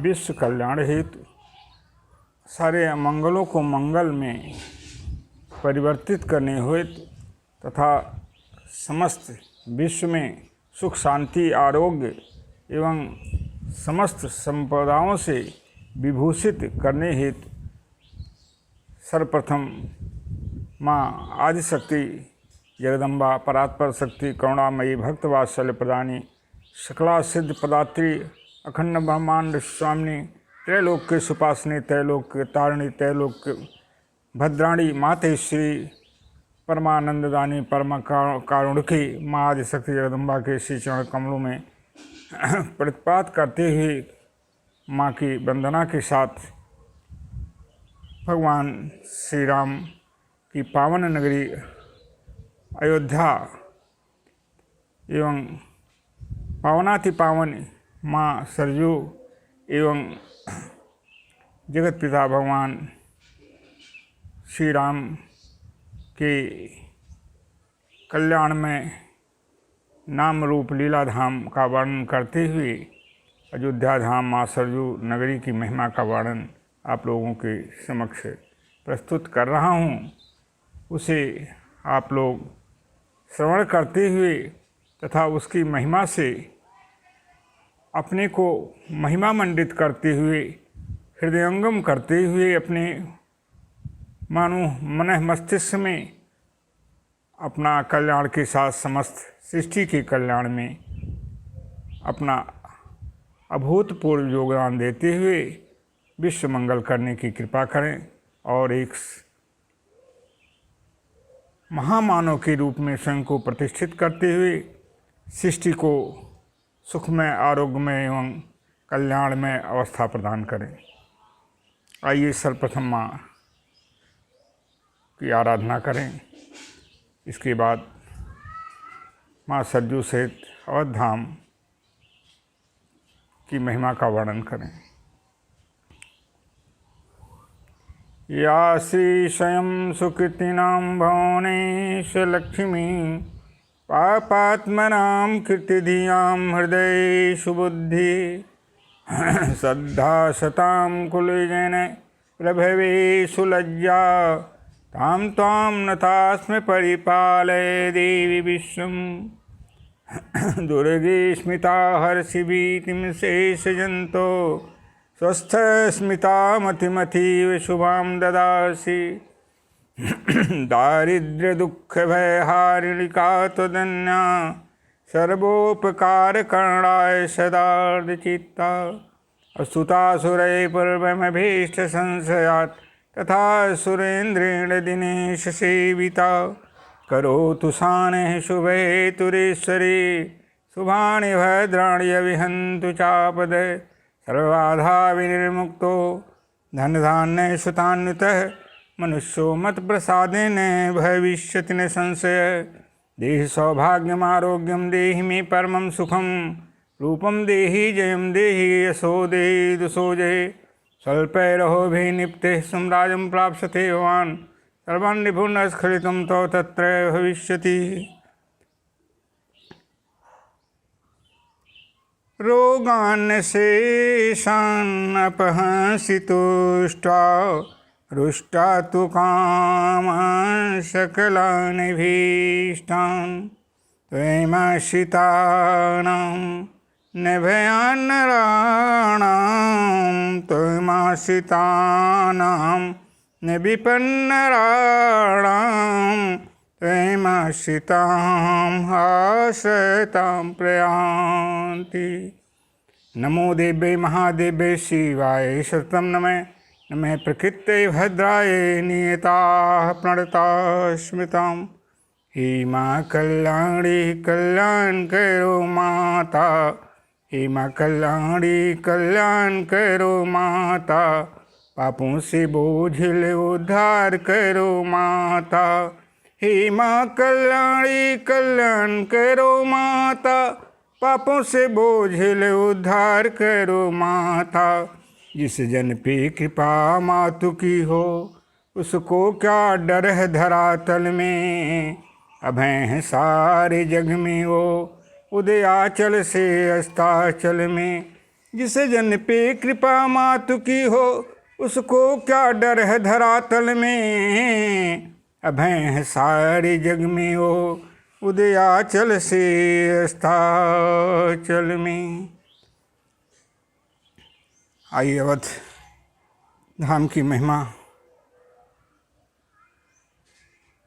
विश्व कल्याण हेतु सारे अमंगलों को मंगल में परिवर्तित करने हेतु तथा समस्त विश्व में सुख शांति आरोग्य एवं समस्त संपदाओं से विभूषित करने हेतु सर्वप्रथम माँ आदिशक्ति जगदम्बा परात्पर शक्ति करुणामयी भक्तवात्सल्य प्रदानी सकला सिद्ध पदात्री अखंड ब्रह्मांड स्वामिनी त्रैलोक के सुपासनी त्रैलोक के तारिणी त्रैलोक के भद्राणी मातेश्वरी परमानंददानी परम कारुणिकी माँ आदिशक्ति जगदम्बा के श्री चरण कमलों में प्रतिपात करते हुए माँ की वंदना के साथ भगवान श्री राम की पावन नगरी अयोध्या एवं पावनाति पावन माँ सरयू एवं जगत पिता भगवान श्री राम के कल्याण में नाम रूप लीला धाम का वर्णन करते हुए अयोध्या धाम माँ सरयू नगरी की महिमा का वर्णन आप लोगों के समक्ष प्रस्तुत कर रहा हूँ। उसे आप लोग श्रवण करते हुए तथा उसकी महिमा से अपने को महिमा मंडित करते हुए हृदयंगम करते हुए अपने मानो मन मस्तिष्क में अपना कल्याण के साथ समस्त सृष्टि के कल्याण में अपना अभूतपूर्व योगदान देते हुए विश्व मंगल करने की कृपा करें और एक महामानव के रूप में स्वयं को प्रतिष्ठित करते हुए सृष्टि को सुखमय आरोग्यमय एवं कल्याणमय अवस्था प्रदान करें। आइए सर्वप्रथम माँ की आराधना करें। इसके बाद माँ सरयू सहित अवध धाम की महिमा का वर्णन करें। या श्री स्वयं सुकृतिनां भुवनेश लक्ष्मी पापात्मनां कीर्तिधियां हृदय सुबुद्धि श्रद्धा सतां कुलजन प्रभवे सुलज्जा तां त्वां नतास्मि परिपालय देवी विश्वं दुर्गे स्मिता हर्षि भीतिं शेषजन्तो स्वस्थ स्मिता मतिमतीव शुभां ददासि दारिद्र्य दुःख भयहारिणिका त्वदन्या सर्वोपकारकरणाय सदार्धचित्ता अस्तुतासुरै पूर्वमभीष्ट संशयात् तथा सुरेन्द्रेण दिनेश सेविता करोतु शानः शुभहेतुरीश्वरी शुभानि भद्राणि अविहन्तु चापदे सर्वबाधा विनिर्मुक्तो धनधान्य सुतान्वितः मनुष्यो मत प्रसादेन भविष्यति न संशय देहि सौभाग्यमारोग्यम देहि मे परमं सुखम रूपम देहि जयम देहि यशो देहि दुषो जय स्वल्पैरहोभिनिप्ते सम्राजं प्राप्स्यते भवान् सर्वान् निपुणस्खलितं तव तत्र भविष्यति। रोगान् शेषान् अपहंसि तुष्ट्वा रुष्टा तु कामान् सकलान् भीष्टान् त्वयिमाश्रितानां न भयान्नराणां त्वयिमाश्रितानां न विपन्नराणां त्वयिमाश्रितां आश्रयतां प्रयान्ति। नमो देव्यै महादेव्यै शिवाय शतं नमः नमः प्रकृत्यै भद्राय नियताः प्रणताः स्मृतां हे माँ कल्याणी कल्याण करो माता हे माँ कल्याणी कल्याण करो माता पापों से बोझिल उद्धार करो माता हे माँ कल्याणी कल्याण करो माता पापों से बोझिल उद्धार करो माता। जिस जन पे कृपा मातु की हो उसको क्या डर है धरातल में अभय है सारे जग में वो उदयाचल से अस्ताचल में जिसे जन पे कृपा मातु की हो, उसको क्या डर है धरातल में। अभय है सारे जग में वो, उदयाचल से अस्ताचल में। आइए अवध धाम की महिमा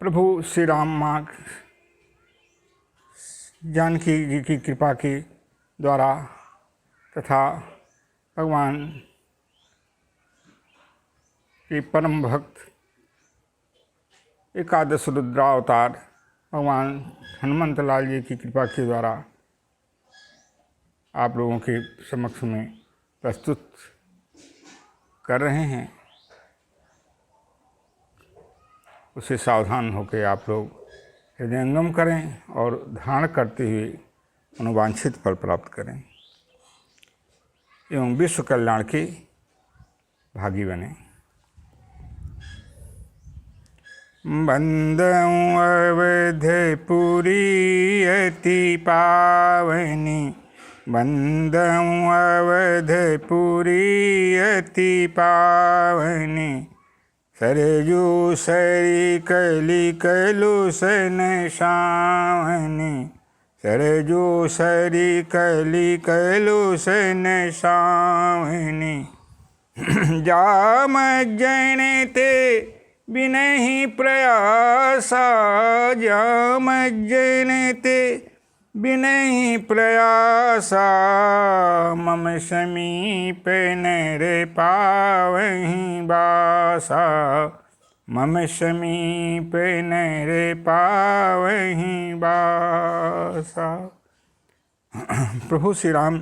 प्रभु श्री राम माँ जानकी जी की कृपा के द्वारा तथा भगवान के परम भक्त एकादश रुद्रावतार भगवान हनुमंत लाल जी की कृपा के द्वारा आप लोगों के समक्ष में प्रस्तुत कर रहे हैं। उसे सावधान होकर आप लोग हृदयंगम करें और धारण करते हुए अनुवांछित फल प्राप्त करें एवं विश्व कल्याण के भागी बने। बंदऊं अवधपुरी अति पावनी, बंदऊं अवधपुरी अति पावनी। सरजू सरी कली कलुषन सावनी, सरजू सरी कली कलुषन सावनी। जाम जनिते बिनहि प्रयासा, जाम जनिते बिनहि प्रयासा। मम समीप नर पावहि बासा, मम समीप नर पावहि बासा। प्रभु श्री राम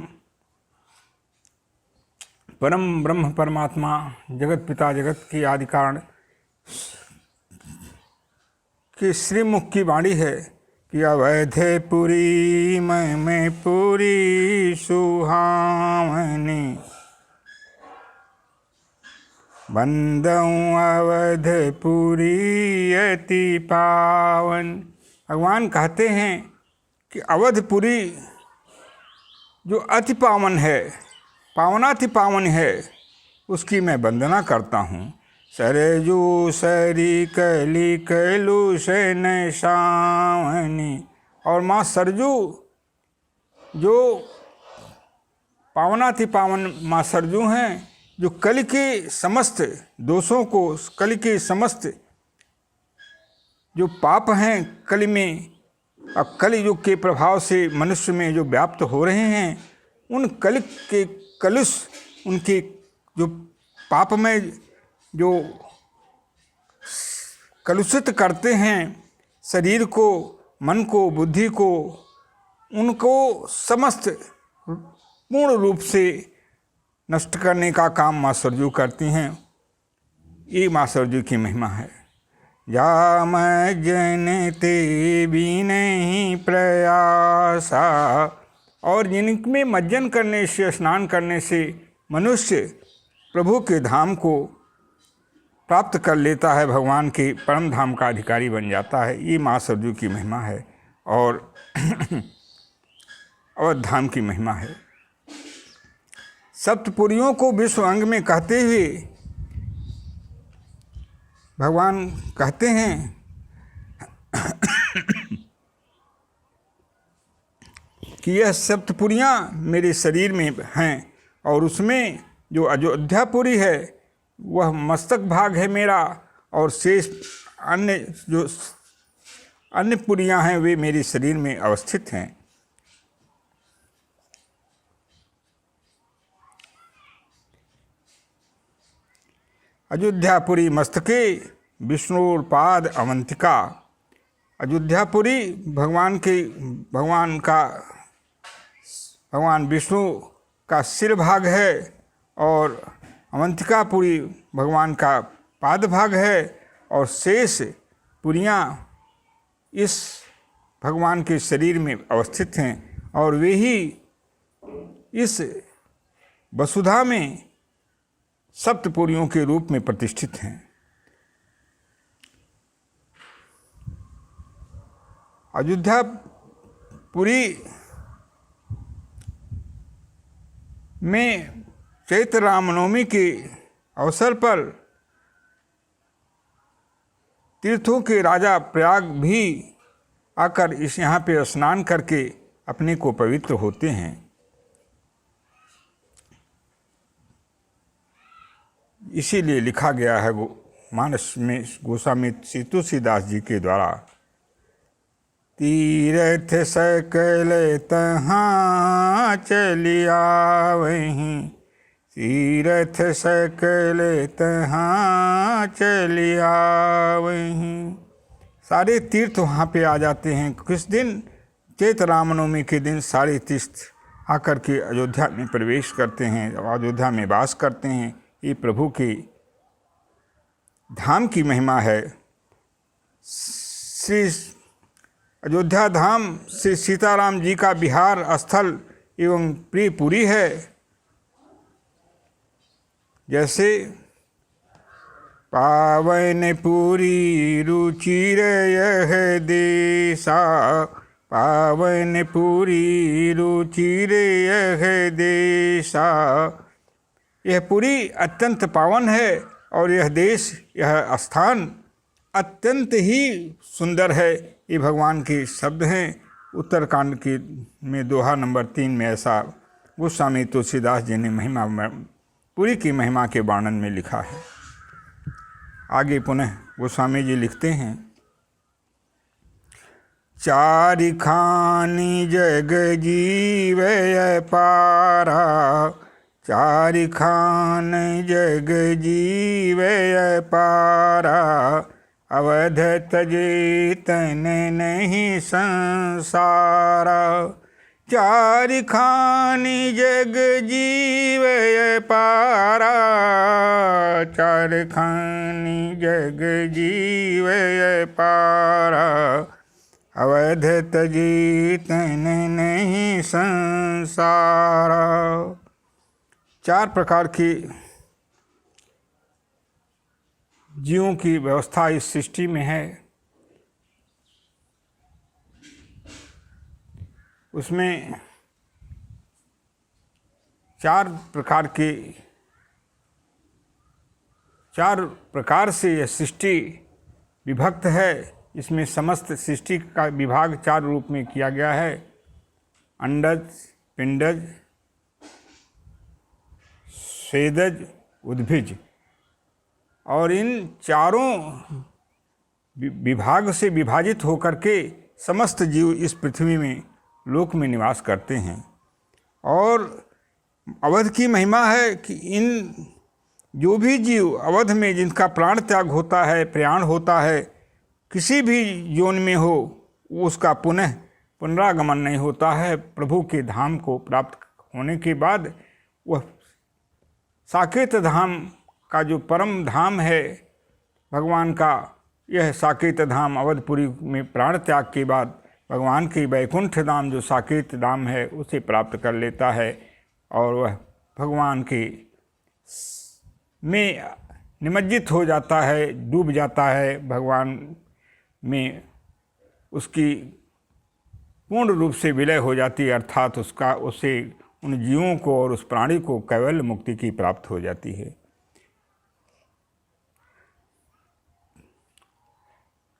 परम ब्रह्म परमात्मा जगत पिता जगत की आदि कारण कि श्रीमुख की वाणी है कि अवधपुरी मैं पूरी सुहावनी। बंदऊं अवधपुरी अति पावन। भगवान कहते हैं कि अवधपुरी जो अति पावन है, पावनाति पावन है, उसकी मैं वंदना करता हूँ। सरजू सरी कली कलुषन सावनी। और माँ सरजू जो पावनाति पावन माँ सरजू हैं, जो कली के समस्त दोषों को, कली के समस्त जो पाप हैं कली में, अब कली युग के प्रभाव से मनुष्य में जो व्याप्त हो रहे हैं, उन कली के कलुष, उनके जो पाप में जो कलुषित करते हैं शरीर को, मन को, बुद्धि को, उनको समस्त पूर्ण रूप से नष्ट करने का काम माँ सरजू करती हैं। ये माँ सरजू की महिमा है। जाम जनते बिनहि प्रयासा। और जिनमें मज्जन करने से, स्नान करने से मनुष्य प्रभु के धाम को प्राप्त कर लेता है, भगवान के परम धाम का अधिकारी बन जाता है। ये माँ सरजू की महिमा है और अवध धाम की महिमा है। सप्तपुरियों को विश्व अंग में कहते हुए भगवान कहते हैं कि यह सप्तपुरियाँ मेरे शरीर में हैं और उसमें जो अयोध्यापुरी है वह मस्तक भाग है मेरा, और शेष अन्य जो अन्य पुरियाँ हैं वे मेरे शरीर में अवस्थित हैं। अयोध्यापुरी मस्तके विष्णुपाद अवंतिका। अयोध्यापुरी भगवान विष्णु का सिर भाग है और अवंतिकापुरी भगवान का पाद भाग है, और शेष पुरियाँ इस भगवान के शरीर में अवस्थित हैं और वे ही इस वसुधा में सप्तपुरियों के रूप में प्रतिष्ठित हैं। अयोध्यापुरी में चैत्र रामनवमी के अवसर पर तीर्थों के राजा प्रयाग भी आकर इस यहाँ पे स्नान करके अपने को पवित्र होते हैं। इसीलिए लिखा गया है मानस में गोस्वामी श्री तुलसीदास जी के द्वारा, तीर्थ सकल तहाँ चलिया वहीं, तीर्थ सकल तहाँ चलिया वहीं। सारे तीर्थ वहाँ पे आ जाते हैं। किस दिन? चैत्र रामनवमी के दिन सारे तीर्थ आकर के अयोध्या में प्रवेश करते हैं, अयोध्या में वास करते हैं। ये प्रभु के धाम की महिमा है। श्री अयोध्या धाम श्री सीताराम जी का विहार स्थल एवं प्रिय पुरी है। जैसे पावन पुरी रुचिर यह देशा, पावन पुरी रुचिर यह देशा। यह पुरी अत्यंत पावन है और यह देश, यह स्थान अत्यंत ही सुंदर है। ये भगवान के शब्द हैं। उत्तरकांड के में दोहा नंबर 3 में ऐसा गोस्वामी तुलसीदास जी ने पुरी की महिमा के वर्णन में लिखा है। आगे पुनः गोस्वामी जी लिखते हैं, चारिखानी जग जीवय पारा, चारिखान जग जीवय पारा। अवध तजे तन नहीं संसारा, चारिखानी जग जीवय पारा, चारिखानी जग जीवय पारा। अवध तजे तन नहीं संसारा। 4 प्रकार की जीवों की व्यवस्था इस सृष्टि में है। उसमें 4 प्रकार से यह सृष्टि विभक्त है। इसमें समस्त सृष्टि का विभाग 4 रूप में किया गया है, अंडज, पिंडज, स्वेदज, उद्भिज। और इन चारों विभाग से विभाजित होकर के समस्त जीव इस पृथ्वी में लोक में निवास करते हैं। और अवध की महिमा है कि इन जो भी जीव अवध में जिनका प्राण त्याग होता है, प्रयाण होता है, किसी भी योनि में हो, उसका पुनरागमन नहीं होता है। प्रभु के धाम को प्राप्त होने के बाद वह साकेत धाम का जो परम धाम है भगवान का, यह साकेत धाम अवधपुरी में प्राण त्याग के बाद भगवान के वैकुंठ धाम जो साकेत धाम है उसे प्राप्त कर लेता है और वह भगवान के में निमज्जित हो जाता है, डूब जाता है। भगवान में उसकी पूर्ण रूप से विलय हो जाती है, अर्थात उसे उन जीवों को और उस प्राणी को कैवल्य मुक्ति की प्राप्त हो जाती है।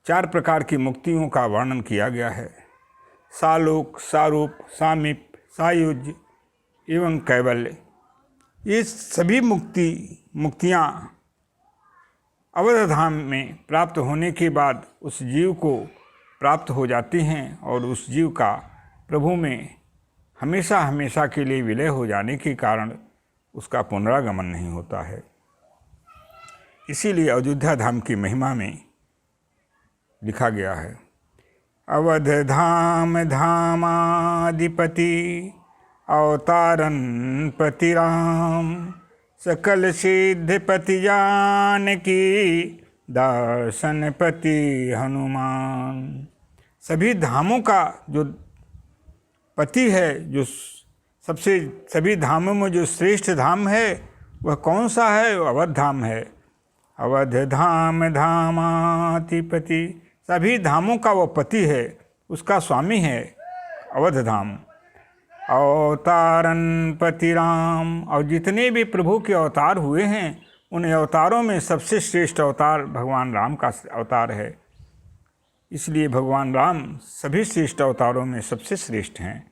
4 प्रकार की मुक्तियों का वर्णन किया गया है, सालोक, सारूप, सामीप, सायुज्य एवं कैवल्य। ये सभी मुक्तियाँ अवध धाम में प्राप्त होने के बाद उस जीव को प्राप्त हो जाती हैं और उस जीव का प्रभु में हमेशा हमेशा के लिए विलय हो जाने के कारण उसका पुनरागमन नहीं होता है। इसीलिए अयोध्या धाम की महिमा में लिखा गया है, अवध धाम धामाधिपति अवतारन पति राम, सकल सिद्धपति जानकी दर्शन पति हनुमान। सभी धामों का जो पति है, जो सभी धामों में जो श्रेष्ठ धाम है वह कौन सा है? अवध धाम है। अवध धाम धामाधिपति, सभी धामों का वह पति है, उसका स्वामी है अवध धाम। अवतारन पति राम। और जितने भी प्रभु के अवतार हुए हैं उन अवतारों में सबसे श्रेष्ठ अवतार भगवान राम का अवतार है। इसलिए भगवान राम सभी श्रेष्ठ अवतारों में सबसे श्रेष्ठ हैं।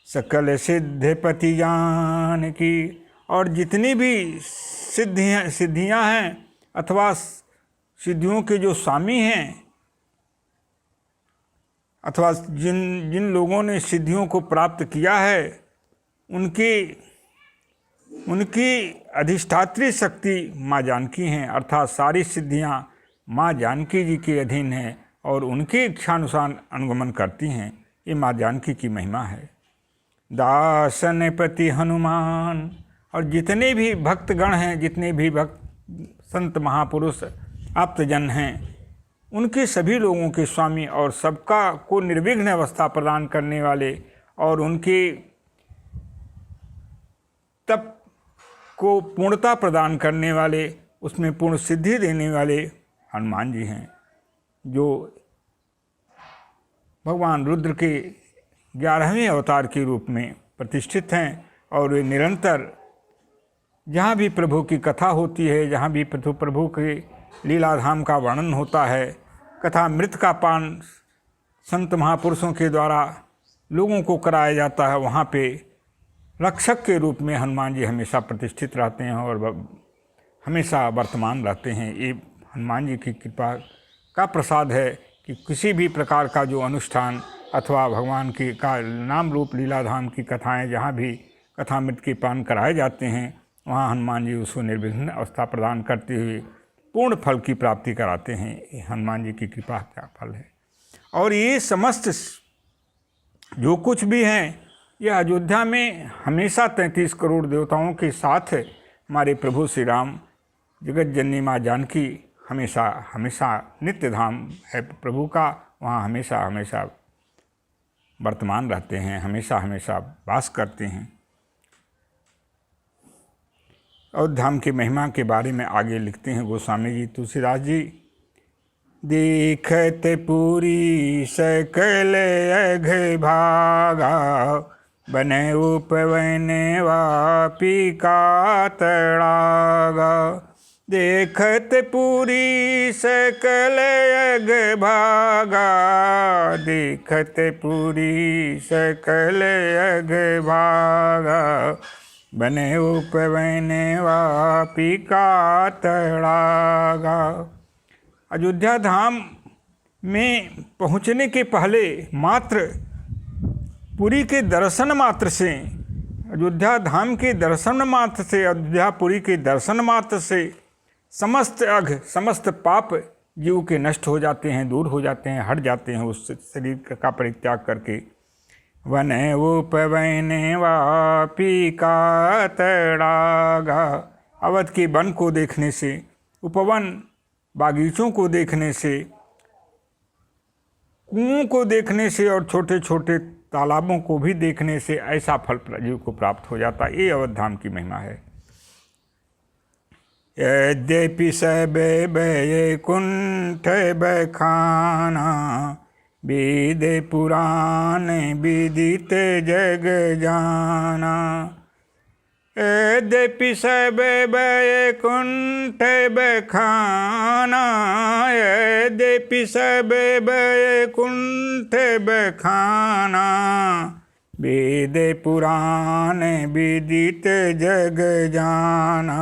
सकल सिद्धपति जान की। और जितनी भी सिद्धियां हैं अथवा सिद्धियों के जो स्वामी हैं अथवा जिन लोगों ने सिद्धियों को प्राप्त किया है उनकी अधिष्ठात्री शक्ति माँ जानकी हैं, अर्थात सारी सिद्धियां माँ जानकी जी के अधीन हैं और उनके इच्छानुसार अनुगमन करती हैं। ये माँ जानकी की महिमा है। दासन पति हनुमान। और जितने भी भक्तगण हैं, जितने भी भक्त संत महापुरुष आप्तजन हैं, उनके सभी लोगों के स्वामी और सबका को निर्विघ्न अवस्था प्रदान करने वाले और उनके तप को पूर्णता प्रदान करने वाले, उसमें पूर्ण सिद्धि देने वाले हनुमान जी हैं, जो भगवान रुद्र के 11वें अवतार के रूप में प्रतिष्ठित हैं। और वे निरंतर जहाँ भी प्रभु की कथा होती है, जहाँ भी प्रभु के लीलाधाम का वर्णन होता है, कथा मृत का पान संत महापुरुषों के द्वारा लोगों को कराया जाता है, वहाँ पे रक्षक के रूप में हनुमान जी हमेशा प्रतिष्ठित रहते हैं और हमेशा वर्तमान रहते हैं। ये हनुमान जी की कृपा का प्रसाद है कि किसी भी प्रकार का जो अनुष्ठान अथवा भगवान की का नाम रूप लीलाधाम की कथाएं जहाँ भी कथामृत के पान कराए जाते हैं, वहाँ हनुमान जी उसको निर्विघ्न अवस्था प्रदान करते हुए पूर्ण फल की प्राप्ति कराते हैं। ये हनुमान जी की कृपा का फल है। और ये समस्त जो कुछ भी हैं, यह अयोध्या में हमेशा 33 करोड़ देवताओं के साथ हमारे प्रभु श्री राम जगत जननी माँ जानकी हमेशा हमेशा नित्य धाम है प्रभु का, वहाँ हमेशा हमेशा वर्तमान रहते हैं, हमेशा हमेशा वास करते हैं। और धाम की महिमा के बारे में आगे लिखते हैं गोस्वामी जी तुलसीदास जी। देखत पूरी सकल अघ भागा, बने उपवन वापी का तड़ागा। देखत पूरी सकल अघ भागा, देखत पूरी सकल अघ भागा, बने उपवन वापी का तड़ागा। अयोध्या धाम में पहुँचने के पहले मात्र पुरी के दर्शन मात्र से, अयोध्या धाम के दर्शन मात्र से, अयोध्यापुरी के दर्शन मात्र से समस्त अघ समस्त पाप जीव के नष्ट हो जाते हैं, दूर हो जाते हैं, हट जाते हैं उस शरीर का परित्याग करके। वन उपवन वापी का तड़ागा। अवध के वन को देखने से, उपवन बागीचों को देखने से, कुओं को देखने से और छोटे छोटे तालाबों को भी देखने से ऐसा फल जीव को प्राप्त हो जाता है। ये अवध धाम की महिमा है। यद्यपि सब बैकुंठ बखाना, वेद पुराण विदित जग जाना। यद्यपि सब बैकुंठ बखाना, यद्यपि सब बैकुंठ बखाना, वेद पुराण विदित जग जाना।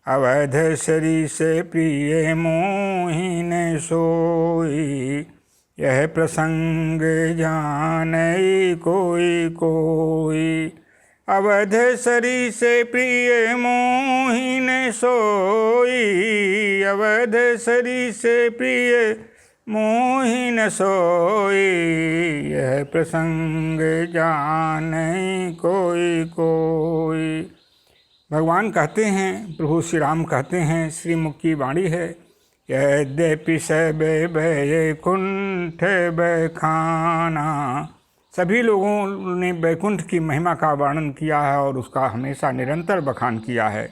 अवध सरी से प्रिय मोहिन सोई, यह प्रसंग जाने कोई कोई। अवध सरी से प्रिय मोहिन सोई, अवध सरी से प्रिय मोहिन सोई, यह प्रसंग जाने कोई कोई। भगवान कहते हैं, प्रभु श्री राम कहते हैं, श्रीमुख की वाणी है, यद्यपि सब बैकुंठ बखाना। सभी लोगों ने बैकुंठ की महिमा का वर्णन किया है और उसका हमेशा निरंतर बखान किया है।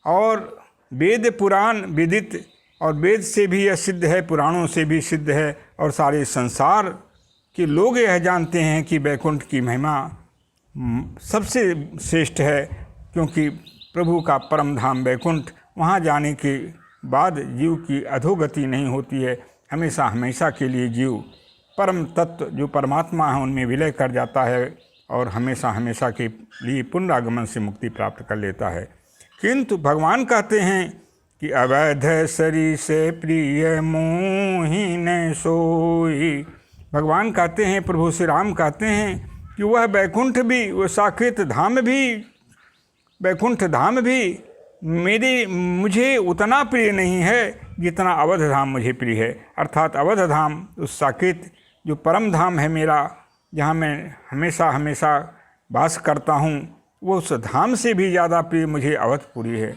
और वेद पुराण विदित, और वेद से भी यह सिद्ध है, पुराणों से भी सिद्ध है, और सारे संसार के लोग यह जानते हैं कि बैकुंठ की महिमा सबसे श्रेष्ठ है, क्योंकि प्रभु का परम धाम वैकुंठ, वहाँ जाने के बाद जीव की अधोगति नहीं होती है। हमेशा हमेशा के लिए जीव परम तत्व जो परमात्मा है उनमें विलय कर जाता है और हमेशा हमेशा के लिए पुनरागमन से मुक्ति प्राप्त कर लेता है। किंतु भगवान कहते हैं कि अवैध शरीर से प्रिय मोहि न सोई। भगवान कहते हैं, प्रभु श्री राम कहते हैं कि वह वैकुंठ भी, वह साकेत धाम भी, वैकुंठ धाम भी मुझे उतना प्रिय नहीं है जितना अवध धाम मुझे प्रिय है। अर्थात अवध धाम, उस साकेत जो परम धाम है मेरा, जहाँ मैं हमेशा हमेशा वास करता हूँ, वो उस धाम से भी ज़्यादा प्रिय मुझे अवधपुरी है।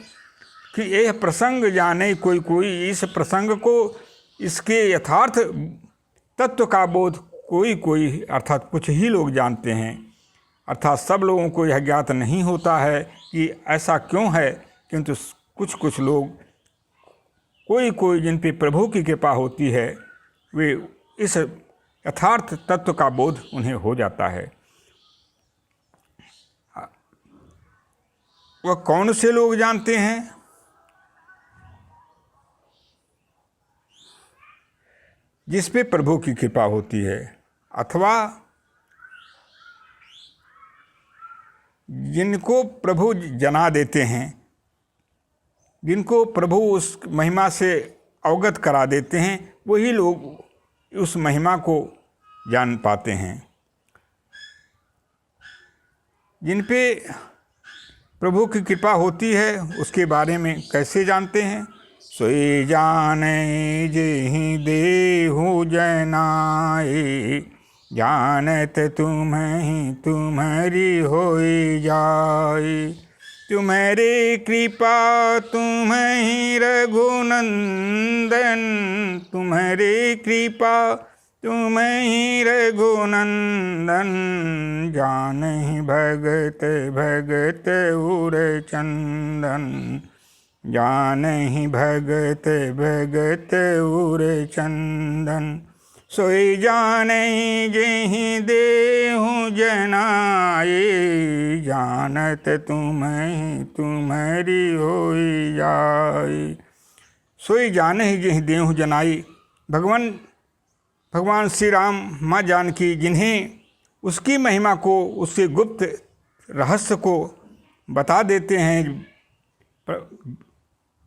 कि यह प्रसंग जाने कोई कोई, इस प्रसंग को, इसके यथार्थ तत्व का बोध कोई कोई, अर्थात कुछ ही लोग जानते हैं। अर्थात सब लोगों को यह ज्ञात नहीं होता है कि ऐसा क्यों है, किंतु कुछ कुछ लोग, कोई कोई जिन पे प्रभु की कृपा होती है, वे इस यथार्थ तत्व का बोध उन्हें हो जाता है। वह कौन से लोग जानते हैं? जिस पे प्रभु की कृपा होती है, अथवा जिनको प्रभु जना देते हैं, जिनको प्रभु उस महिमा से अवगत करा देते हैं, वही लोग उस महिमा को जान पाते हैं। जिन पे प्रभु की कृपा होती है उसके बारे में कैसे जानते हैं? सोई जाने जेहि देहु जनाए, जानत तुम्हें तुम्हारी होई जाए। तुम्हारी कृपा तुम्हें रघुनंदन, तुम्हारी कृपा तुम्हें रघुनंदन। जानहि भगत भगत उर चंदन, जानहि भगत भगत उर चंदन। सोई जानहि जेहि देहु जनाए, जानत तुम्हें तुम्हारी होई जाए। सोई जानहि जेहि देहु जनाई। भगवान श्री राम, माँ जानकी, जिन्हें उसकी महिमा को, उसके गुप्त रहस्य को बता देते हैं,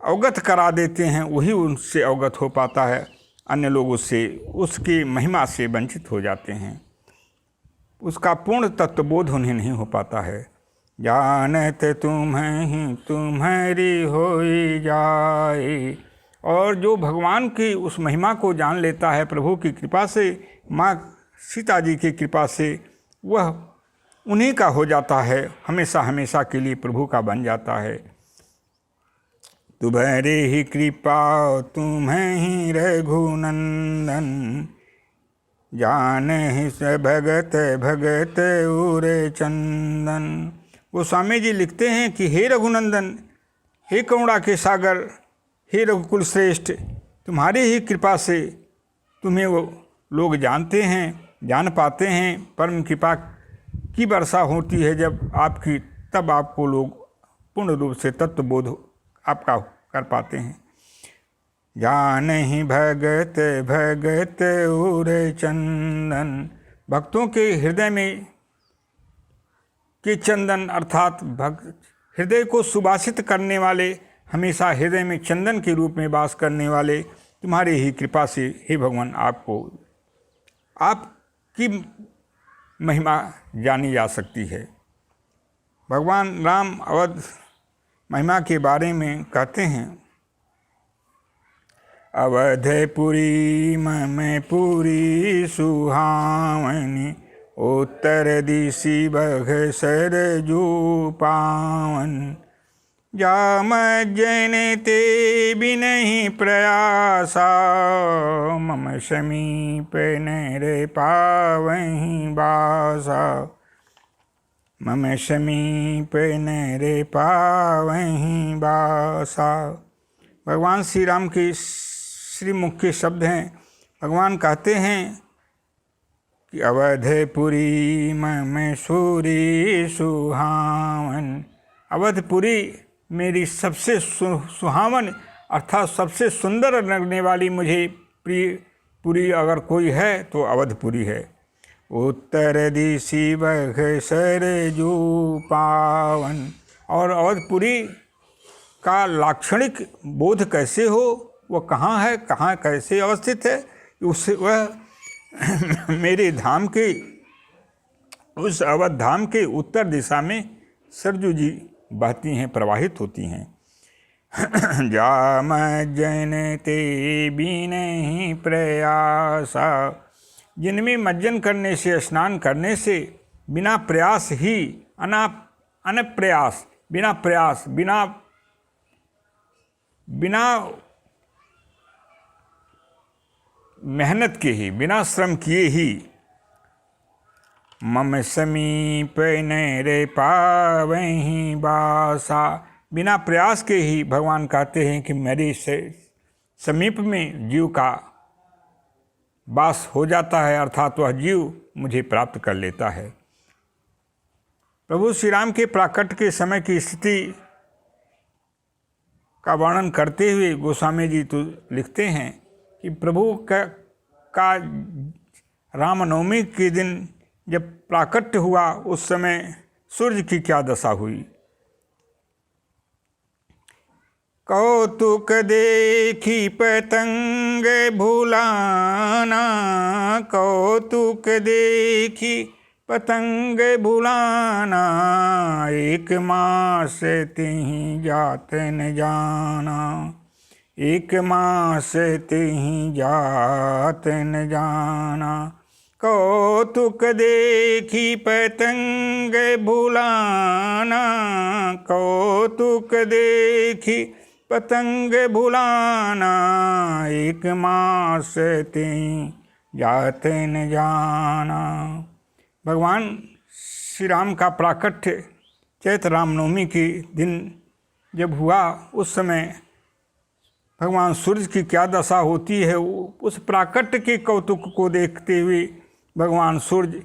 अवगत करा देते हैं, वही उनसे अवगत हो पाता है। अन्य लोग उससे, उसकी महिमा से वंचित हो जाते हैं। उसका पूर्ण तत्वबोध उन्हें नहीं हो पाता है। जानत तुम्हें तुम्हारी होई जाए। और जो भगवान की उस महिमा को जान लेता है प्रभु की कृपा से, माँ सीता जी की कृपा से, वह उन्हीं का हो जाता है, हमेशा हमेशा के लिए प्रभु का बन जाता है। तुम्हारे ही कृपा तुम्हें ही रघुनंदन, जानहि स भगत भगत उर चंदन। वो स्वामी जी लिखते हैं कि हे रघुनंदन, हे करुणा के सागर, हे रघुकुल श्रेष्ठ, तुम्हारी ही कृपा से तुम्हें वो लोग जानते हैं, जान पाते हैं। परम कृपा की वर्षा होती है जब आपकी, तब आपको लोग पूर्ण रूप से तत्वबोध आपका कर पाते हैं। जानहि भगत भगत उर चंदन। भक्तों के हृदय में के चंदन, अर्थात हृदय को सुबासित करने वाले, हमेशा हृदय में चंदन के रूप में वास करने वाले, तुम्हारी ही कृपा से हे भगवान आपको, आपकी महिमा जानी जा सकती है। भगवान राम अवध महिमा के बारे में कहते हैं, अवधपुरी मम पुरी सुहावनी, उत्तर दिशि बघसर जो पावन। जाम जन ते बिनहि प्रयासा, मम समीप नर पावहि बासा। मम समीप नर पावहि बासा। भगवान श्री राम के श्रीमुख के शब्द हैं। भगवान कहते हैं कि अवधपुरी मम सूरी सुहावन, अवधपुरी मेरी सबसे सुहावन अर्थात सबसे सुंदर लगने वाली मुझे प्रिय पुरी अगर कोई है तो अवधपुरी है। उत्तर दिशि बक्सर जो पावन, और अवधपुरी का लाक्षणिक बोध कैसे हो, वह कहाँ है, कहाँ कैसे अवस्थित है, उससे वह मेरे धाम के, उस अवध धाम के उत्तर दिशा में सरजू जी बहती हैं, प्रवाहित होती हैं। जाम जन ते बिनहि प्रयासा, जिनमें मज्जन करने से, स्नान करने से बिना प्रयास ही, अनप्रयास, बिना प्रयास, बिना मेहनत के ही, बिना श्रम किए ही, मम समीप नैरे पावहि बासा, बिना प्रयास के ही भगवान कहते हैं कि मेरे से समीप में जीव का वास हो जाता है, अर्थात वह जीव मुझे प्राप्त कर लेता है। प्रभु श्री राम के प्राकट्य के समय की स्थिति का वर्णन करते हुए गोस्वामी जी तो लिखते हैं कि प्रभु का रामनवमी के दिन जब प्राकट्य हुआ उस समय सूर्य की क्या दशा हुई। कौतुक देखी पतंग भुलाना, कौतुक देखी पतंग भुलाना, एक मास तिहि जात न जाना, एक मास तिहि जात न जाना। कौतुक देखी पतंग भुलाना, कौतुक देखी पतंग भुलाना, एक मास तिहि जात न जाना। भगवान श्री राम का प्राकट्य चैत्र रामनवमी के दिन जब हुआ उस समय भगवान सूर्य की क्या दशा होती है, उस प्राकट्य के कौतुक को देखते हुए भगवान सूर्य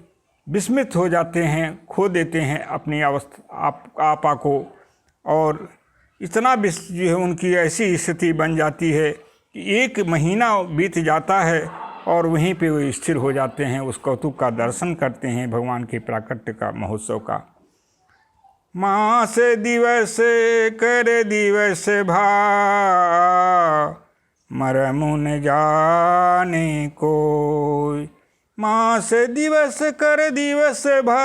विस्मित हो जाते हैं, खो देते हैं अपनी अवस्था आपा को, और इतना जो है उनकी ऐसी स्थिति बन जाती है कि एक महीना बीत जाता है और वहीं पे वो स्थिर हो जाते हैं, उस कौतुक का दर्शन करते हैं भगवान के प्राकट्य का, महोत्सव का। मास दिवस कर दिवस भा, मरमु न जाने कोई, मास दिवस कर दिवस भा,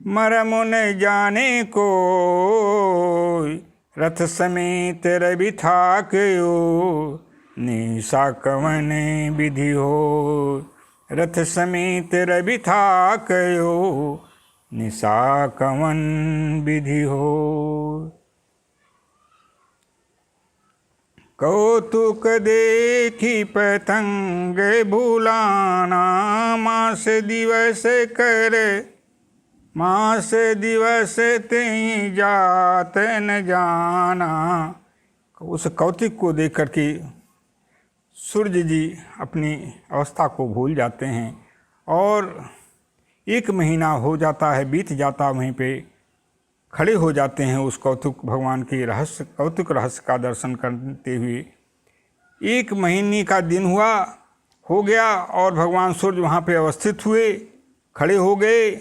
मरमु न जाने कोई, रथ समेत रवि थाकयो, निशा कवन विधि हो, रथ समेत रवि थाकयो, निशा कवन विधि हो। कौतुक देखी पतंग भुलाना, मास दिवस कर, मास दिवस तिहि जात न जाना। उस कौतुक को देख कर के सूर्य जी अपनी अवस्था को भूल जाते हैं और एक महीना हो जाता है, बीत जाता, वहीं पे खड़े हो जाते हैं उस कौतुक भगवान के रहस्य, कौतुक रहस्य का दर्शन करते हुए। एक महीने का दिन हो गया और भगवान सूर्य वहाँ पे अवस्थित हुए, खड़े हो गए,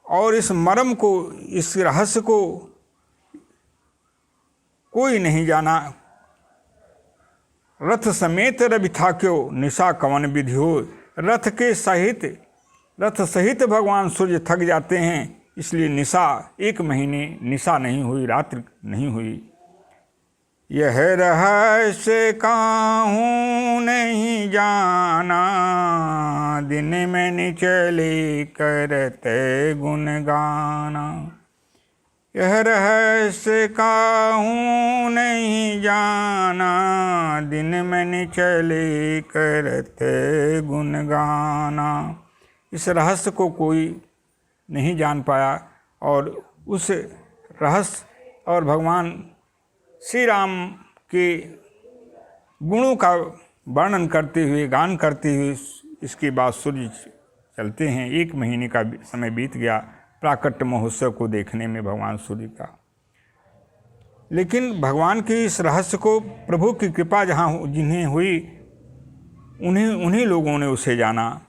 और इस मर्म को, इस रहस्य को कोई नहीं जाना। रथ समेत रवि थाक्यो, निशा कवन विधि हो, रथ सहित भगवान सूर्य थक जाते हैं, इसलिए निशा, एक महीने निशा नहीं हुई, रात्रि नहीं हुई। यह रहस्य काहूँ नहीं जाना, दिन में निचले करते गुण गाना। यह रहस्य काहूँ नहीं जाना, दिन में निचले करते गुण गाना। इस रहस्य को कोई नहीं जान पाया और उस रहस्य और भगवान श्री राम के गुणों का वर्णन करते हुए, गान करते हुए इसके बाद सूर्य चलते हैं। 1 महीने का समय बीत गया प्राकट्य महोत्सव को देखने में भगवान सूर्य का। लेकिन भगवान के इस रहस्य को प्रभु की कृपा जहाँ जिन्हें हुई उन्हीं लोगों ने उसे जाना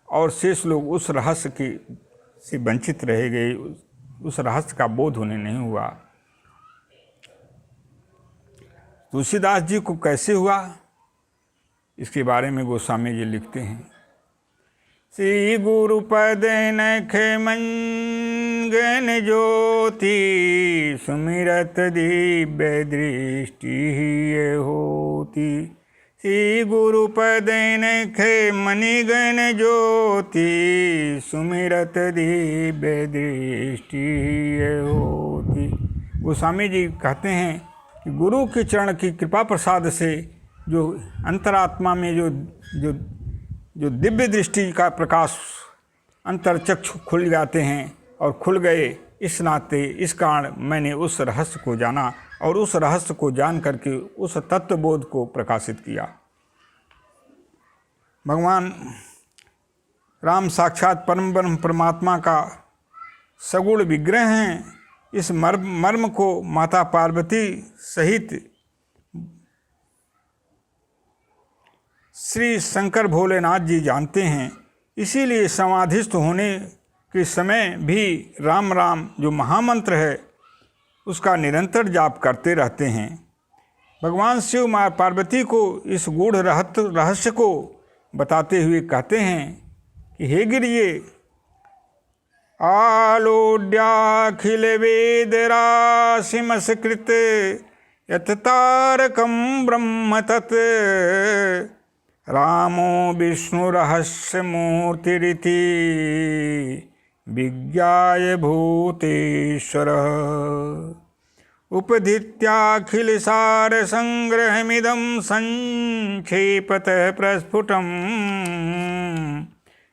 और शेष लोग उस रहस्य की से वंचित रह गए, उस रहस्य का बोध उन्हें नहीं हुआ। तुलसीदास जी को कैसे हुआ, इसके बारे में गोस्वामी जी लिखते हैं। श्री गुरु पद नख मंगन ज्योति, सुमिरत दिव्य दृष्टि ये होती। श्री गुरु पद नख मणिगण ज्योति, सुमिरत दिव्य दृष्टि ये होती। गोस्वामी जी कहते हैं कि गुरु के चरण की कृपा प्रसाद से जो अंतरात्मा में जो दिव्य दृष्टि का प्रकाश अंतरचक्षु खुल जाते हैं और खुल गए, इस नाते इस कारण मैंने उस रहस्य को जाना और उस रहस्य को जान करके उस तत्वबोध को प्रकाशित किया। भगवान राम साक्षात परम ब्रह्म परमात्मा का सगुण विग्रह हैं। इस मर्म को माता पार्वती सहित श्री शंकर भोलेनाथ जी जानते हैं। इसीलिए समाधिस्थ होने के समय भी राम राम जो महामंत्र है उसका निरंतर जाप करते रहते हैं। भगवान शिव माँ पार्वती को इस गूढ़ रहस्य को बताते हुए कहते हैं कि हे गिरिये, आलोड्याखिल वेद राशिमस्कृत यत् तारकं ब्रह्म तत्, रामो विष्णु रहस्य मूर्तिरिति विज्ञाय भूतेश्वरः। उपधित्याखिल सार संग्रहमिदं संक्षेपतः प्रस्फुटम्,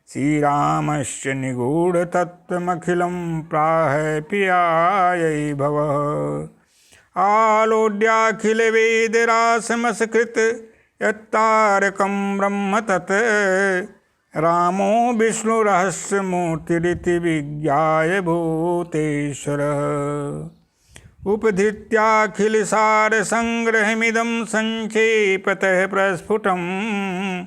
श्रीरामस्य निगूढ़ तत्त्वमखिलं प्राह प्रियायै भवः। आलोड्याखिल वेद रासमस्कृत यत्तारकं ब्रह्म तत्, रामो विष्णु रहस्य मूर्तिरिति विज्ञाय भूतेश्वरः। उपधृत्याखिल सार संग्रहमिदं संक्षेपतः प्रस्फुटम्,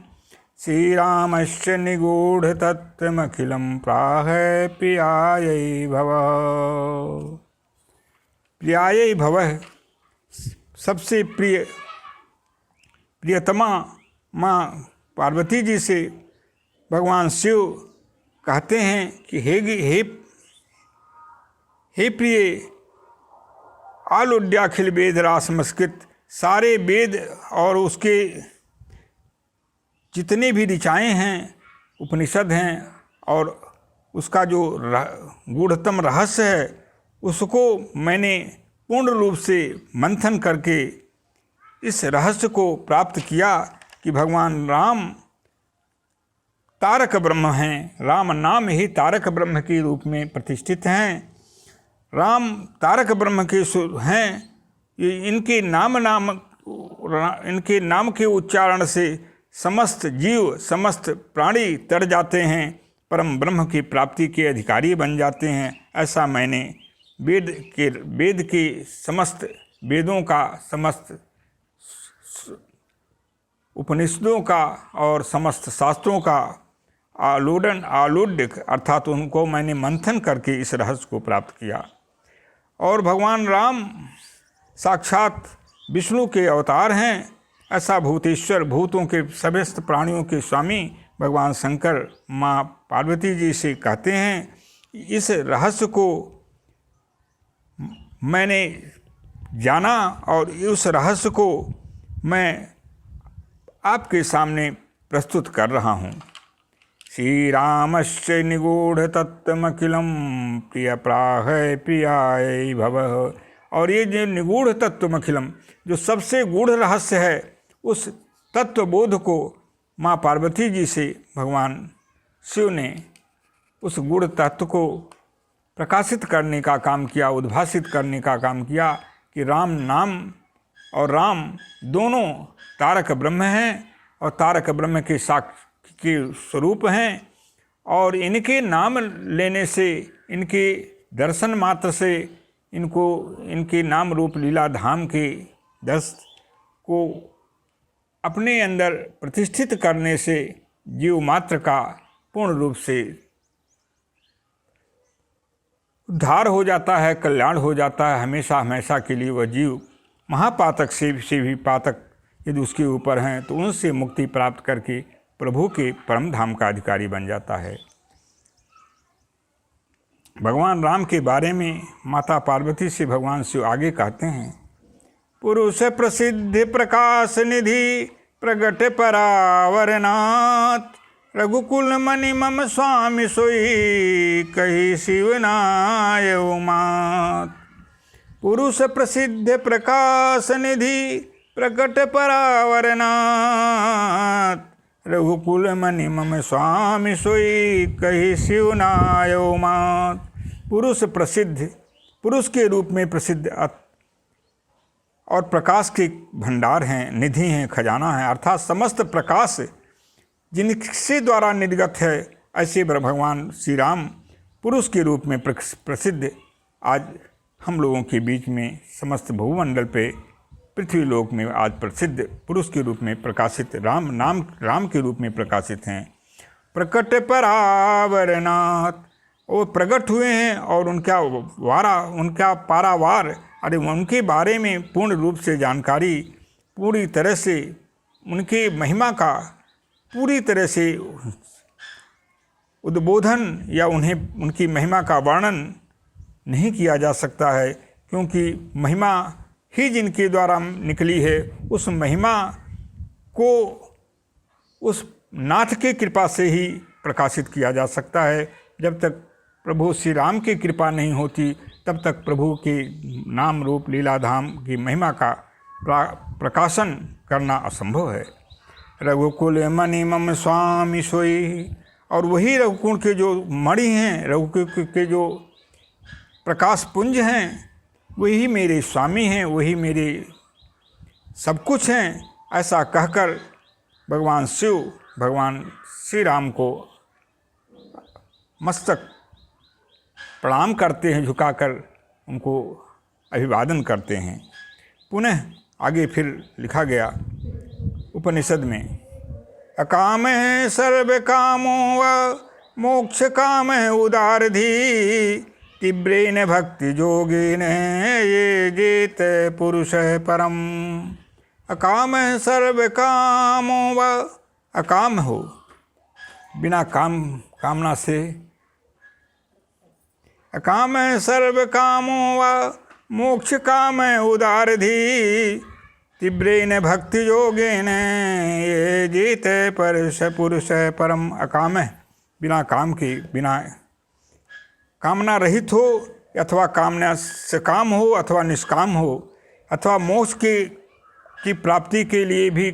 श्रीरामस्य निगूढ़ तत्त्वमखिलं प्राह प्रियायै भवः। प्रियायै भवः सबसे प्रियतमा माँ पार्वती जी से भगवान शिव कहते हैं कि हे प्रिय, आलोड्याखिल वेद रासमस्कृत, सारे वेद और उसके जितने भी ऋचाएँ हैं, उपनिषद हैं और उसका जो गूढ़तम रहस्य है उसको मैंने पूर्ण रूप से मंथन करके इस रहस्य को प्राप्त किया कि भगवान राम तारक ब्रह्म हैं। राम नाम ही तारक ब्रह्म के रूप में प्रतिष्ठित हैं। राम तारक ब्रह्म के हैं। इनके नाम के उच्चारण से समस्त जीव समस्त प्राणी तर जाते हैं, परम ब्रह्म की प्राप्ति के अधिकारी बन जाते हैं। ऐसा मैंने वेद के समस्त वेदों का, समस्त उपनिषदों का और समस्त शास्त्रों का आलोड्य अर्थात उनको मैंने मंथन करके इस रहस्य को प्राप्त किया। और भगवान राम साक्षात विष्णु के अवतार हैं। ऐसा भूतेश्वर, भूतों के समस्त प्राणियों के स्वामी भगवान शंकर माँ पार्वती जी से कहते हैं, इस रहस्य को मैंने जाना और उस रहस्य को मैं आपके सामने प्रस्तुत कर रहा हूँ। श्री रामस्य निगूढ़ तत्त्वमखिलं प्रिय प्राह प्रियाय भवः। और ये जो निगूढ़ तत्त्वमखिलम, जो सबसे गूढ़ रहस्य है, उस तत्वबोध को माँ पार्वती जी से भगवान शिव ने उस गूढ़ तत्व को प्रकाशित करने का काम किया, उद्भासित करने का काम किया कि राम नाम और राम दोनों तारक ब्रह्म हैं और तारक ब्रह्म के के स्वरूप हैं और इनके नाम लेने से, इनके दर्शन मात्र से, इनके नाम रूप लीला धाम के दर्श को अपने अंदर प्रतिष्ठित करने से जीव मात्र का पूर्ण रूप से उद्धार हो जाता है, कल्याण हो जाता है। हमेशा हमेशा के लिए वह जीव महापातक से भी पातक यदि उसके ऊपर हैं तो उनसे मुक्ति प्राप्त करके प्रभु के परम धाम का अधिकारी बन जाता है। भगवान राम के बारे में माता पार्वती से भगवान शिव आगे कहते हैं, पुरुष प्रसिद्ध प्रकाश निधि प्रगट परावरनाथ, रघुकुल मणि मम स्वामी सोई कही शिवनाय उमात। पुरुष प्रसिद्ध प्रकाश निधि प्रकट परावरनाथ, रघुकुल मणि मम स्वामी सोई कही शिवनाय उमात। पुरुष प्रसिद्ध, पुरुष के रूप में प्रसिद्ध और प्रकाश के भंडार हैं, निधि हैं, खजाना है, अर्थात समस्त प्रकाश जिनसे द्वारा निर्गत है, ऐसे भगवान श्री राम पुरुष के रूप में प्रसिद्ध आज हम लोगों के बीच में समस्त भूमंडल पे पृथ्वी लोक में आज प्रसिद्ध पुरुष के रूप में प्रकाशित राम के रूप में प्रकाशित हैं। प्रकट परावरनाथ, वो प्रकट हुए हैं और उनका पारावार, अरे उनके बारे में पूर्ण रूप से जानकारी, पूरी तरह से उनके महिमा का पूरी तरह से उद्बोधन या उनकी महिमा का वर्णन नहीं किया जा सकता है, क्योंकि महिमा ही जिनके द्वारा निकली है, उस महिमा को उस नाथ के कृपा से ही प्रकाशित किया जा सकता है। जब तक प्रभु श्री राम की कृपा नहीं होती तब तक प्रभु के नाम रूप लीलाधाम की महिमा का प्रकाशन करना असंभव है। रघुकुल मणि मम स्वामी सोई, और वही रघुकुल के जो मणि हैं, रघुकुल के जो प्रकाश पुंज हैं, वही मेरे स्वामी हैं, वही मेरे सब कुछ हैं। ऐसा कहकर भगवान शिव भगवान श्री राम को मस्तक प्रणाम करते हैं, झुकाकर उनको अभिवादन करते हैं। पुनः आगे फिर लिखा गया उपनिषद में, अकाम है सर्व कामो व मोक्ष काम है उदारधी, तीव्रेन भक्ति जोगेन ये जेत पुरुष परम। अकाम है सर्व कामो व, अकाम हो बिना कामना से, अकाम है सर्व कामो व मोक्ष काम है उदारधी, तीव्रेन भक्ति योगेन ये जीत पुरुष परम। अकाम है बिना काम के, बिना कामना रहित हो, अथवा कामना से काम हो अथवा निष्काम हो, अथवा मोक्ष की प्राप्ति के लिए भी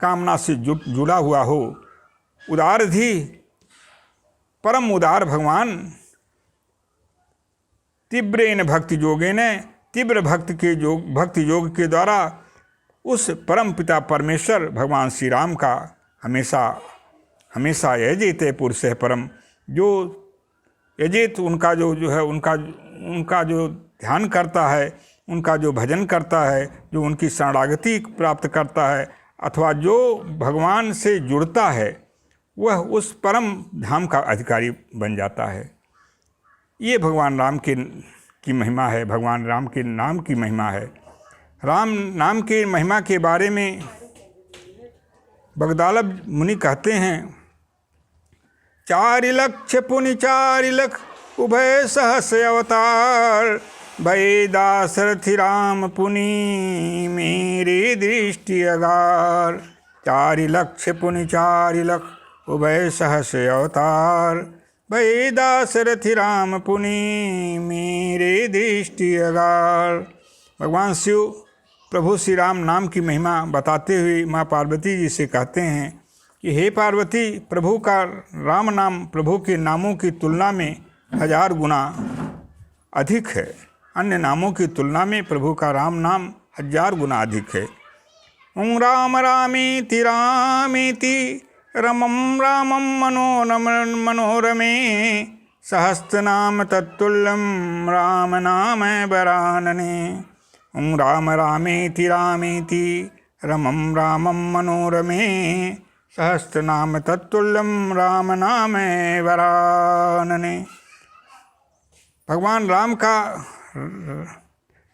कामना से जुड़ा हुआ हो। उदारधी परम उदार भगवान, तीव्रेन भक्ति योगेन, तीव्र भक्ति योग के द्वारा उस परम पिता परमेश्वर भगवान श्री राम का हमेशा यजेत पुरुष परम, जो यजेत उनका जो है उनका जो ध्यान करता है, उनका जो भजन करता है, जो उनकी शरणागति प्राप्त करता है, अथवा जो भगवान से जुड़ता है, वह उस परम धाम का अधिकारी बन जाता है। ये भगवान राम की महिमा है, भगवान राम के नाम की महिमा है। राम नाम के महिमा के बारे में बगदालब मुनि कहते हैं, 4 लक्ष पुनि 4 लख उभय सहस अवतार, भय दासरथि राम पुनि मेरी दृष्टि अगार। 4 लक्ष पुनि 4 लख उभय सहस अवतार, भय दासरथि राम पुनि मेरे दृष्टि अगार। भगवान शिव प्रभु श्री राम नाम की महिमा बताते हुए माँ पार्वती जी से कहते हैं कि हे पार्वती, प्रभु का राम नाम प्रभु के नामों की तुलना में 1000 गुना अधिक है। अन्य नामों की तुलना में प्रभु का राम नाम 1000 गुना अधिक है। ओम राम रामेति रामेति रमं रामं मनोरमे सहस्रनाम तत्तुल्यं राम नाम वरानने। ओं राम रामेति रामेति रमं रामं मनोरमे सहस्रनाम तत्तुल्यं राम नाम वरानने। भगवान राम का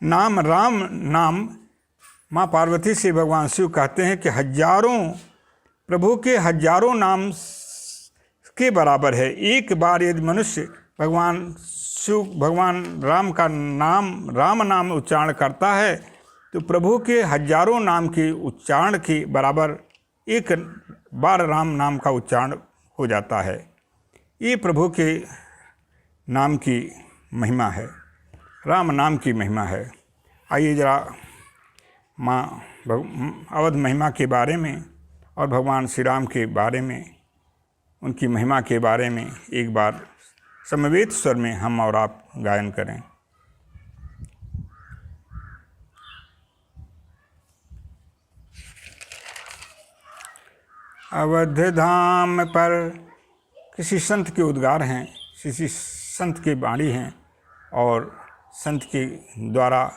नाम राम नाम माँ पार्वती से भगवान शिव कहते हैं कि हजारों प्रभु के हजारों नाम के बराबर है। एक बार यदि मनुष्य भगवान राम का नाम राम नाम उच्चारण करता है तो प्रभु के हजारों नाम के उच्चारण के बराबर एक बार राम नाम का उच्चारण हो जाता है। ये प्रभु के नाम की महिमा है, राम नाम की महिमा है। आइए जरा माँ अवध महिमा के बारे में और भगवान श्री राम के बारे में, उनकी महिमा के बारे में एक बार समवेत स्वर में हम और आप गायन करें। अवध धाम पर किसी संत के उद्गार हैं, किसी संत के वाणी हैं और संत के द्वारा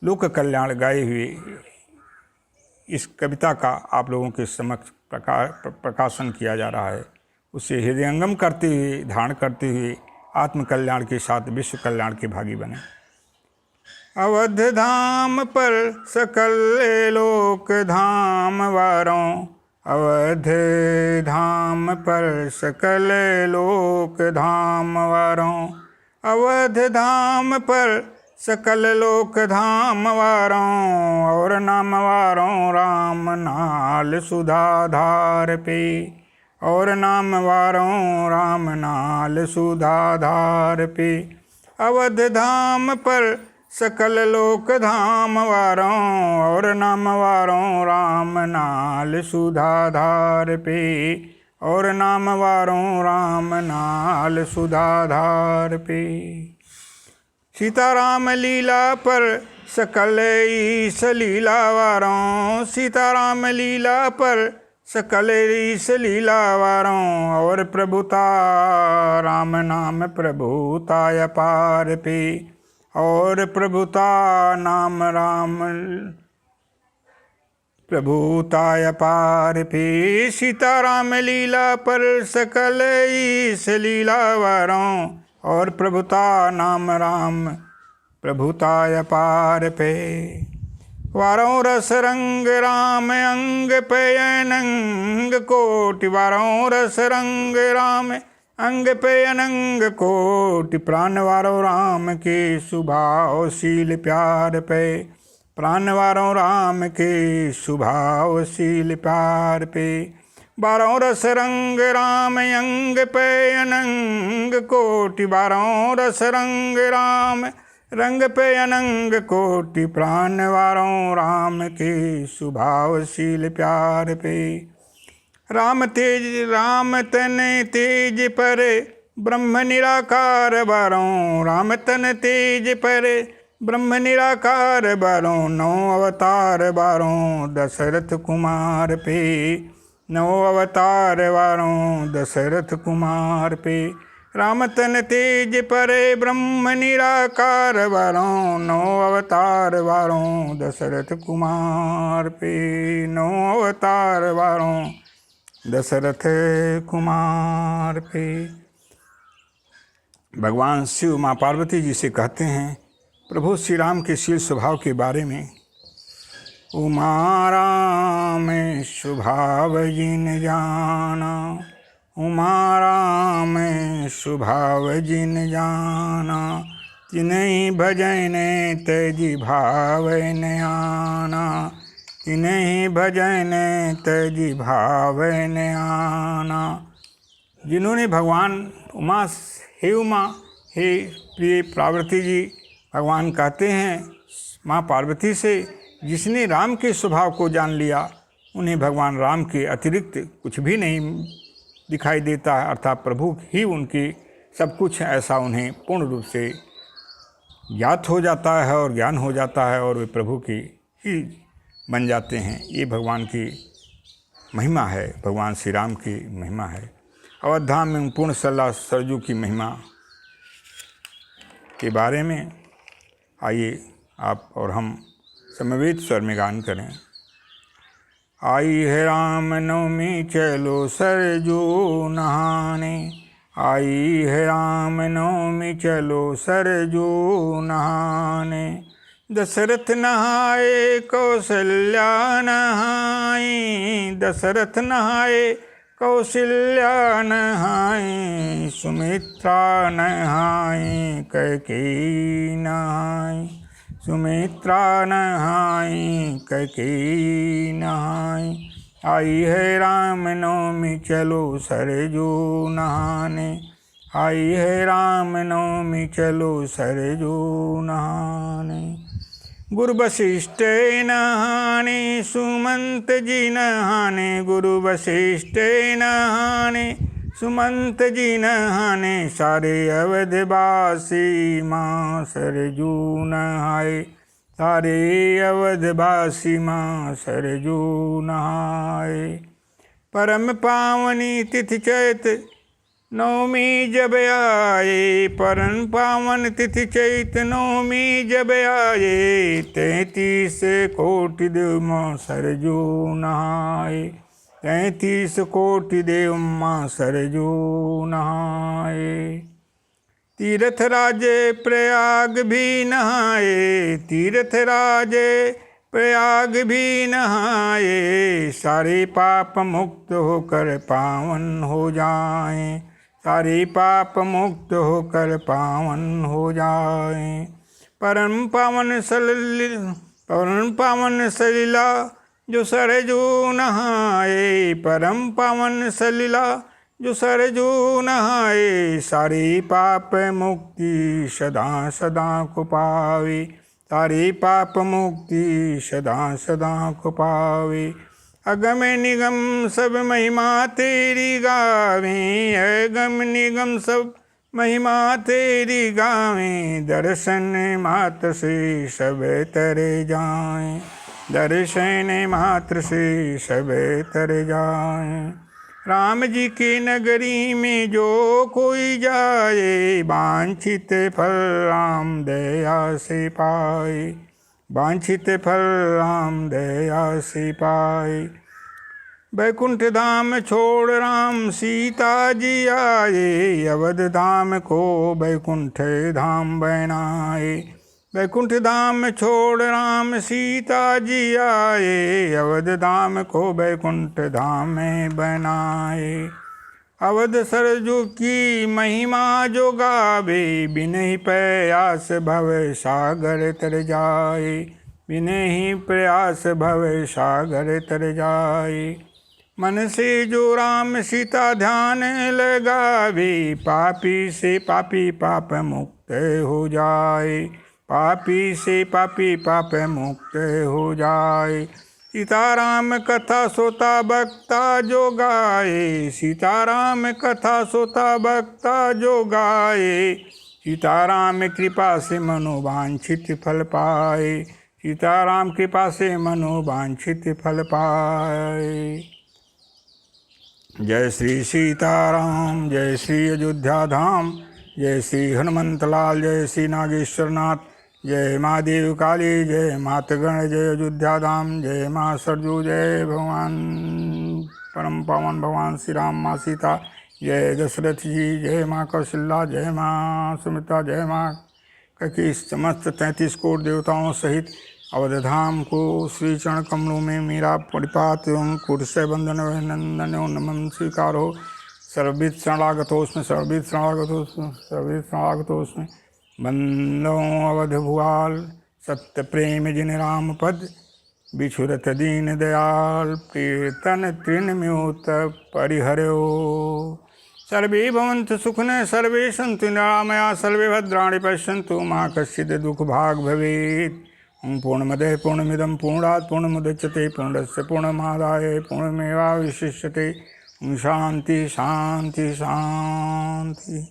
लोक कल्याण गाए हुए इस कविता का आप लोगों के समक्ष प्रकाशन किया जा रहा है। उसे हृदयंगम करते हुए, धारण करते हुए आत्म कल्याण के साथ विश्व कल्याण के भागी बने। अवध धाम पर सकल लोक धाम वारों, अवध धाम पर सकल लोक धाम वारों, अवध धाम पर सकल लोक धाम वारों, और नाम वारों राम नाल सुधाधार पे, और नाम वारों राम नाल सुधाधार पे। अवध धाम पर सकल लोक धाम वारों, और नाम वारों राम नाल सुधाधार पे, और नाम वारों राम नाल सुधाधार पे। सीताराम लीला पर सकल ईस लीला वारों, सीताराम लीला पर सकल ईस लीला वारों, और प्रभुता राम नाम प्रभुता अपार पे, और प्रभुता नाम राम प्रभुता अपार पे। सीताराम लीला पर सकल ईस लीला वारों, और प्रभुता नाम राम प्रभुता अपार पे। वारों रस रंग राम अंग पे अनंग कोटि, वारों रस रंग राम अंग पे अनंग कोटि, प्राण वारों राम के स्वभाव शील प्यार पे, प्राण वारों राम के स्वभाव शील प्यार पे। बारों रस रंग राम अंग पे अनंग कोटि, बारों रस रंग राम रंग पे अनंग कोटि, प्राण वारों राम के स्वभावशील प्यार पे। राम तन तेज पर ब्रह्म निराकार बारों, राम तन तेज पर ब्रह्म निराकार बारों, 9 अवतार बारों दशरथ कुमार पे, 9 अवतार वारों दशरथ कुमार पे। राम तन तेज परे ब्रह्म निराकार वारों, 9 अवतार वारों दशरथ कुमार पे, 9 अवतार वारों दशरथ कुमार पे। भगवान शिव माँ पार्वती जी से कहते हैं प्रभु श्री राम के शील स्वभाव के बारे में। उमा राम स्वभाव जिन जाना, उमा राम स्वभाव जिन जाना, तिन्हीं भजन तजि भाव न आना, तिन्हीं भजन तजि भाव न आना। जिन्होंने भगवान उमा, हे उमा, हे प्रिय पार्वती जी, भगवान कहते हैं माँ पार्वती से, जिसने राम के स्वभाव को जान लिया उन्हें भगवान राम के अतिरिक्त कुछ भी नहीं दिखाई देता है, अर्थात प्रभु ही उनकी सब कुछ है, ऐसा उन्हें पूर्ण रूप से ज्ञात हो जाता है और ज्ञान हो जाता है और वे प्रभु की ही बन जाते हैं। ये भगवान की महिमा है, भगवान श्री राम की महिमा है। अवधाम में पूर्ण सलाह सरजू की महिमा के बारे में आइए आप और हम समवेत स्वर में गान करें। आई है राम नवमी चलो सरजू नहाने, आई है राम नवमी चलो सरजू नहाने। दशरथ नहाए कौशल्या नहाई, दशरथ नहाए कौशल्या नहाई, सुमित्रा नहाई कैकेयी नहाई, सुमित्रा नहाई कैकेयी नहाई। आई है राम नवमी चलो सरजू नहाने, आई है राम नवमी चलो सरजू नहाने। गुरु वशिष्ठ नहाने सुमंत जी नहाने, गुरु वशिष्ठ नहाने सुमंत जी नहाने। सारे अवधवासी माँ सरजू नहाए, सारे अवधवासी माँ सरजू नहाए। परम पावनी तिथि चैत नवमी जब आए, परम पावन तिथि चैत नवमी जब आए। 33 कोटि देव माँ सरजू नहाए, 33 कोटि देव माँ सरजू नहाए। तीर्थ राजे प्रयाग भी नहाए, तीर्थ राजे प्रयाग भी नहाए। सारे पाप मुक्त होकर पावन हो जाएं, सारे पाप मुक्त होकर पावन हो जाएं। परम पावन सलिला जो सरजू नहाए, परम पावन सलिला जो सरजू नहाए। सारे पाप मुक्ति सदा सदा को पावे, सारे पाप मुक्ति सदा सदा को पावे। अगम निगम सब महिमा तेरी गावें, अगम निगम सब महिमा तेरी गावें। दर्शन मात्र से सब तरे जाएं, दर्शन मात्र से सब तर जाएं। राम जी की नगरी में जो कोई जाए, वांछित फल राम दया से पाए, वांछित फल राम दया से पाए। बैकुंठ धाम छोड़ राम सीता जी आए, अवध धाम को बैकुंठ धाम बनाए। बैकुंठ धाम छोड़ राम सीता जी आए, अवध धाम को बैकुंठ धाम में बनाए। अवध सरजू की महिमा जो गावे, बिनहि प्रयास भव सागर तर जाए, बिनहि प्रयास भव सागर तर जाए। मन से जो राम सीता ध्यान लगावे, पापी से पापी पाप मुक्त हो जाए, पापी से पापी पाप मुक्त हो जाए। सीताराम कथा सोता बक्ता जो गाए, सीताराम कथा सोता बक्ता जो गाए। सीताराम कृपा से मनोवांछित फल पाए, सीताराम कृपा से मनोवांछित फल पाए। जय श्री सीताराम, जय श्री अयोध्या धाम, जय श्री हनुमंत लाल, जय श्री नागेश्वर नाथ, जय माँ देव काली, जय मातगण, जय अयोध्या धाम, जय माँ सरजू, जय भगवान परम पावन भगवान श्री राम, माँ सीता, जय दशरथ जी, जय माँ कौशल्या, जय माँ सुमित्रा, जय माँ कैकेयी। समस्त 33 कोटि देवताओं सहित अवधधाम को श्री चरण कमलों में मेरा परिपात एवं कुर्से बंधन नंदन एवं नमन स्वीकार हो। सर्वविद शरणागत हो उसमें, सर्वविद शरणागत हो उसमें, सर्वविद शरणागत हो उसमें। बंदो अवध भुआल सत्य प्रेम जिन राम पद, बिछुरत दीन दयाल प्रीतन तृणम्योत परिहरो। सर्वे भवन्तु सुखिनः, सर्वे सन्तु निरामया, सर्वे भद्राणि पश्यन्तु मा कश्चित् दुःख भाग् भवेत्। पूर्णमदः पूर्णमिदं पूर्णात् पूर्णमुदच्यते, पूर्णस्य पूर्णमादाय पूर्णमेवावशिष्यते। शांति शांति शांति।